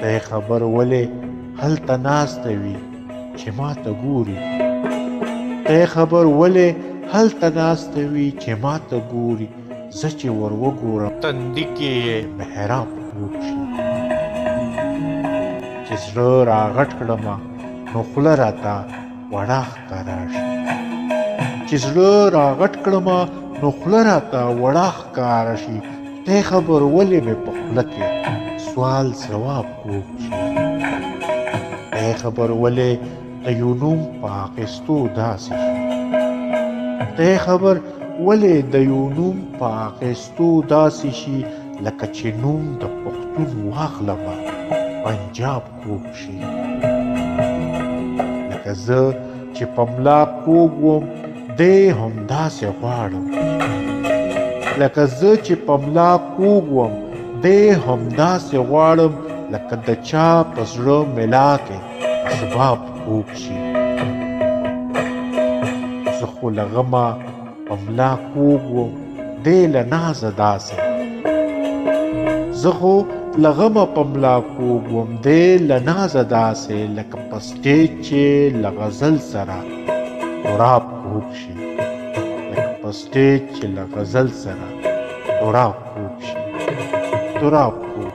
ته خبر ولې هلته ناسته وي چې ما ته ګوري ته خبر ولې هلته ناسته وي چې ما ته ګوري زه چې ور وګورم تندي کې یې محراب خوږ شي چې زړه راغټ کړمه نو خوله راته وړه ښکاره شي چې زړه راغټ کړمه نو خوله راته وړه ښکاره شي ته خبر ولې مې په خوله کې سوال ځواب خوږ شي ته خبر ولې د یو نوم په اخیستو داسې شي ته خبر ولې د یو نوم په اخیستو داسې شي لکه چې نوم د پښتون واخلمه پنجاب خوږ شي لکه زه چې په ملا کوږ وم دی همداسې غواړم لکه زه چې په ملا کوږ وم دی همداسې غواړم لکه د چا په زړه ملا کې اسباب خوږ شي زه خو له غمه په ملا کوږ وم دی له نازه داسې زه خو له غمه په ملا کوږ وم دی له نازه داسې لکه په سټیج چې له غزل سره غراب خوږ شي لکه په سټیج چې له غزل سره غراب خوږ شي غراب خوږ